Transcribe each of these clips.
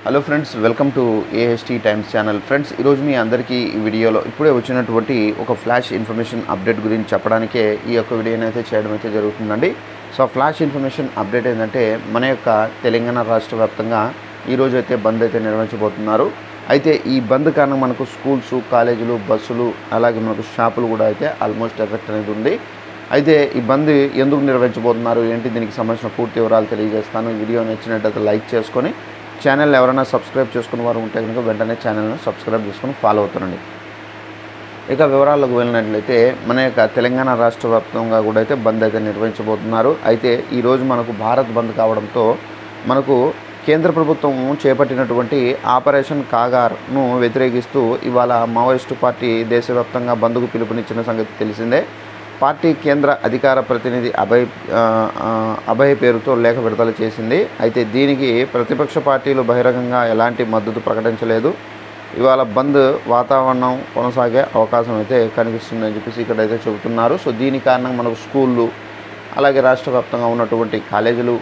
Hello friends, welcome to AST times channel. Friends, ఈరోజు మీ అందరికీ ఈ వీడియోలో ఇప్పుడే వచ్చినటువంటి ఒక ఫ్లాష్ ఇన్ఫర్మేషన్ అప్డేట్ గురించి చెప్పడానికే ఈ యొక్క వీడియోని అయితే చేయడం అయితే జరుగుతుందండి. సో ఫ్లాష్ ఇన్ఫర్మేషన్ అప్డేట్ ఏంటంటే మన యొక్క తెలంగాణ రాష్ట్ర వ్యాప్తంగా ఈరోజు అయితే బంద్ అయితే నిర్వహించబోతున్నారు. అయితే ఈ బంద్ కారణం మనకు స్కూల్స్, కాలేజీలు, బస్సులు, అలాగే మనకు షాపులు కూడా అయితే ఆల్మోస్ట్ ఎఫెక్ట్ అనేది ఉంది. అయితే ఈ బంద్ ఎందుకు నిర్వహించబోతున్నారు ఏంటి, దీనికి సంబంధించిన పూర్తి వివరాలు తెలియజేస్తాను. ఈ వీడియో నచ్చినట్టయితే లైక్ చేసుకొని ఛానల్ ఎవరైనా సబ్స్క్రైబ్ చేసుకున్న వారు ఉంటే కనుక వెంటనే ఛానల్ని సబ్స్క్రైబ్ చేసుకుని ఫాలో అవుతానండి. ఇక వివరాలకు వెళ్ళినట్లయితే మన యొక్క తెలంగాణ రాష్ట్ర వ్యాప్తంగా కూడా అయితే బంద్ అయితే నిర్వహించబోతున్నారు. అయితే ఈరోజు మనకు భారత్ బంద్ కావడంతో మనకు కేంద్ర ప్రభుత్వం చేపట్టినటువంటి ఆపరేషన్ కాగార్ను వ్యతిరేకిస్తూ ఇవాళ మావోయిస్టు పార్టీ దేశవ్యాప్తంగా బంద్కు పిలుపునిచ్చిన సంగతి తెలిసిందే. పార్టీ కేంద్ర అధికార ప్రతినిధి అభయ్ పేరుతో లేఖ విడుదల చేసింది. అయితే దీనికి ప్రతిపక్ష పార్టీలు బహిరంగంగా ఎలాంటి మద్దతు ప్రకటించలేదు. ఇవాళ బంద్ వాతావరణం కొనసాగే అవకాశం అయితే కనిపిస్తుందని చెప్పేసి ఇక్కడైతే చెబుతున్నారు. సో దీని కారణంగా మనకు స్కూళ్ళు, అలాగే రాష్ట్ర వ్యాప్తంగా ఉన్నటువంటి కాలేజీలు,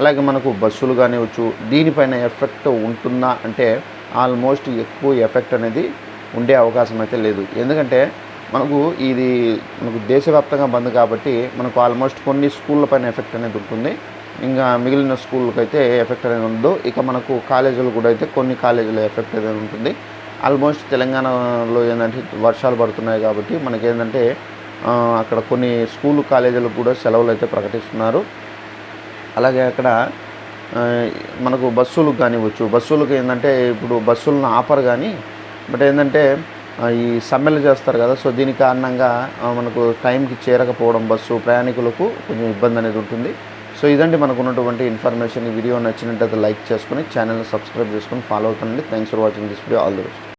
అలాగే మనకు బస్సులు కానివచ్చు, దీనిపైన ఎఫెక్ట్ ఉంటుందా అంటే ఆల్మోస్ట్ ఎక్కువ ఎఫెక్ట్ అనేది ఉండే అవకాశం అయితే లేదు. ఎందుకంటే మనకు దేశవ్యాప్తంగా బంద్ కాబట్టి మనకు ఆల్మోస్ట్ కొన్ని స్కూళ్ళ పైన ఎఫెక్ట్ అనేది ఉంటుంది. ఇంకా మిగిలిన స్కూళ్ళకి అయితే ఎఫెక్ట్ అనేది ఉండదు. ఇక మనకు కాలేజీలు కూడా అయితే కొన్ని కాలేజీలో ఎఫెక్ట్ అనేది ఉంటుంది. ఆల్మోస్ట్ తెలంగాణలో ఏంటంటే వర్షాలు పడుతున్నాయి కాబట్టి మనకేంటంటే అక్కడ కొన్ని స్కూల్ కాలేజీలకు కూడా సెలవులు అయితే ప్రకటిస్తున్నారు. అలాగే అక్కడ మనకు బస్సులకు కానివ్వచ్చు, బస్సులకు ఏంటంటే ఇప్పుడు బస్సులను ఆపరు కానీ బట్ ఏంటంటే ఈ సమ్మెలు చేస్తారు కదా. సో దీని కారణంగా మనకు టైంకి చేరకపోవడం బస్సు ప్రయాణికులకు కొంచెం ఇబ్బంది అనేది ఉంటుంది. సో ఇదండి మనకు ఉన్నటువంటి ఇన్ఫర్మేషన్. ఈ వీడియో నచ్చినట్టయితే లైక్ చేసుకుని ఛానల్ని సబ్స్క్రైబ్ చేసుకుని ఫాలో అవుతానండి. Thanks for watching this video. All the best.